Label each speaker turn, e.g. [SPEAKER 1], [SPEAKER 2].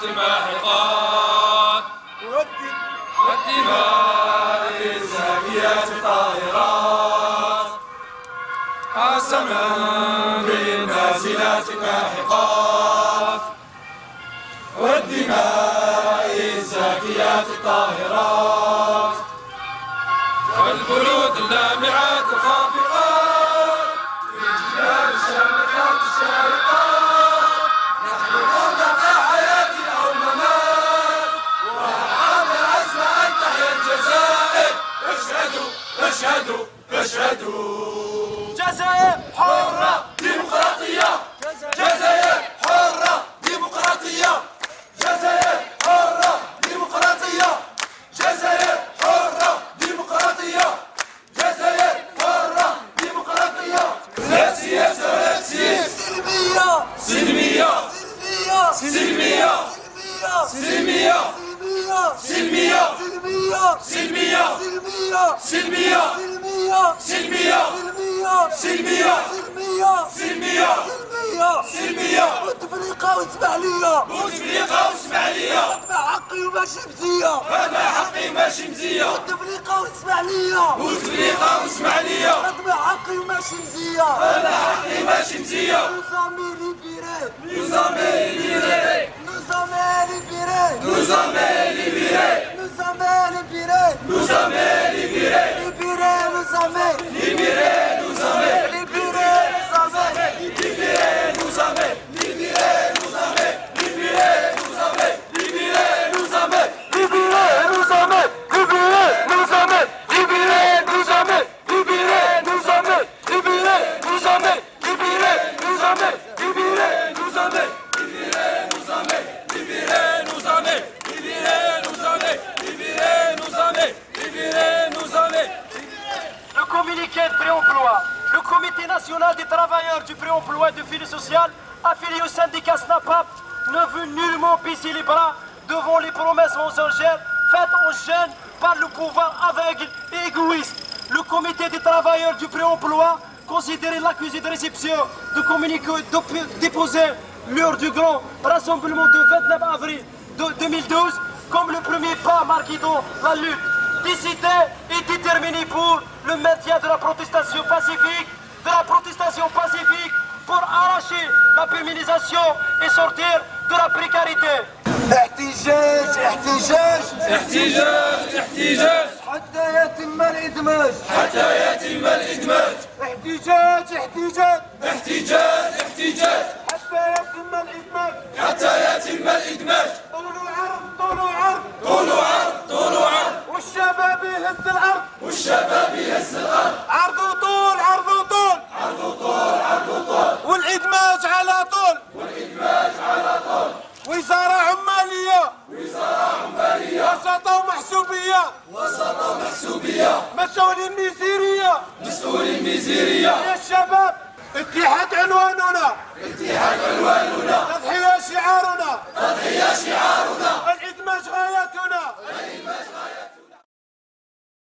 [SPEAKER 1] الزاكيات الماحقات والدماء الزاكيات الطاهرات قسما بالنازلات الماحقات والدماء الزاكيات الطاهرات والبرود اللامعات الخافقات بالجبال الشامخات الشارقات نحن نبقى حياة أو ممات وأرحم العزم أن تحيا الجزائر. اشهدوا اشهدوا اشهدوا.
[SPEAKER 2] جزائر
[SPEAKER 1] حرة ديمقراطية. جزائر حرة ديمقراطية. جزائر حرة ديمقراطية. جزائر حرة ديمقراطية. جزائر حرة ديمقراطية. لا سياسة ولا تسييس. سلمية سلمية سلمية سلمية سلمية سلمية سلمية سلمية سلمية سلمية سلمية.
[SPEAKER 2] بوتفليقة واسمع ليا.
[SPEAKER 1] بوتفليقة واسمع ليا.
[SPEAKER 2] هذا حقي وماشي مزية.
[SPEAKER 1] هذا حقي ماشي مزية.
[SPEAKER 2] بوتفليقة واسمع ليا.
[SPEAKER 1] بوتفليقة واسمع ليا.
[SPEAKER 2] هذا حقي وماشي مزية.
[SPEAKER 1] هذا حقي ماشي مزية.
[SPEAKER 2] Nous sommes libérés.
[SPEAKER 1] Nous sommes libérés.
[SPEAKER 2] Nous sommes libérés.
[SPEAKER 1] Nous sommes libérés.
[SPEAKER 2] Nous sommes libérés.
[SPEAKER 1] Nous sommes libérés.
[SPEAKER 2] Libérés, nous sommes.
[SPEAKER 1] Libérés, nous sommes.
[SPEAKER 2] Libérés, nous sommes.
[SPEAKER 1] Libérés, nous sommes. Libérés, nous sommes. Libérés, nous sommes. Libérés, nous sommes.
[SPEAKER 2] Libérés, nous sommes. Libérés, nous sommes.
[SPEAKER 1] Libérés, nous sommes.
[SPEAKER 2] Libérés, nous sommes. Libérés, nous sommes.
[SPEAKER 1] Libérés, nous sommes. Libérés, nous sommes. Libérés, nous sommes. Libérés, nous sommes. Libérés, nous sommes. Libérés, nous sommes. Libérés, nous sommes.
[SPEAKER 2] Le communiqué de préemploi. Le Comité national des travailleurs du préemploi et de filet social, affilié au syndicat SNAPAP, ne veut nullement baisser les bras devant les promesses mensongères faites aux jeunes par le pouvoir aveugle et égoïste. Le Comité des travailleurs du préemploi considère l'accusé de réception de communiqué déposé lors du grand rassemblement du 29 avril 2012 comme le premier pas marqué dans la lutte. Décidé et déterminé pour le maintien de la protestation pacifique, pour arracher la féminisation et sortir de la précarité. احتجاج احتجاج
[SPEAKER 1] احتجاج احتجاج
[SPEAKER 2] حتى يتم الإدماج.
[SPEAKER 1] حتى يتم الإدماج.
[SPEAKER 2] احتجاج احتجاج
[SPEAKER 1] احتجاج احتجاج
[SPEAKER 2] حتى يتم الإدماج.
[SPEAKER 1] حتى يتم الإدماج.
[SPEAKER 2] طولوا عرض طولوا عرض
[SPEAKER 1] طولوا عرض طولوا عرض.
[SPEAKER 2] والشباب يهز الأرض.
[SPEAKER 1] والشباب يهز الأرض.
[SPEAKER 2] عرض وطول عرض وطول.
[SPEAKER 1] عرض وطول عرض وطول.
[SPEAKER 2] والإدماج على طول.
[SPEAKER 1] والإدماج على طول.
[SPEAKER 2] وزارة عمالية.
[SPEAKER 1] وزارة عمالية.
[SPEAKER 2] وسطة ومحسوبية.
[SPEAKER 1] وسطة ومحسوبية.
[SPEAKER 2] مسؤولين ميزيرية.
[SPEAKER 1] مسؤولين ميزيرية.
[SPEAKER 2] يا الشباب اتحاد عنواننا.
[SPEAKER 1] اتحاد عنواننا.
[SPEAKER 2] تضحية شعارنا.
[SPEAKER 1] تضحية شعارنا.
[SPEAKER 2] الإدماج غايتنا.
[SPEAKER 1] الإدماج غايتنا.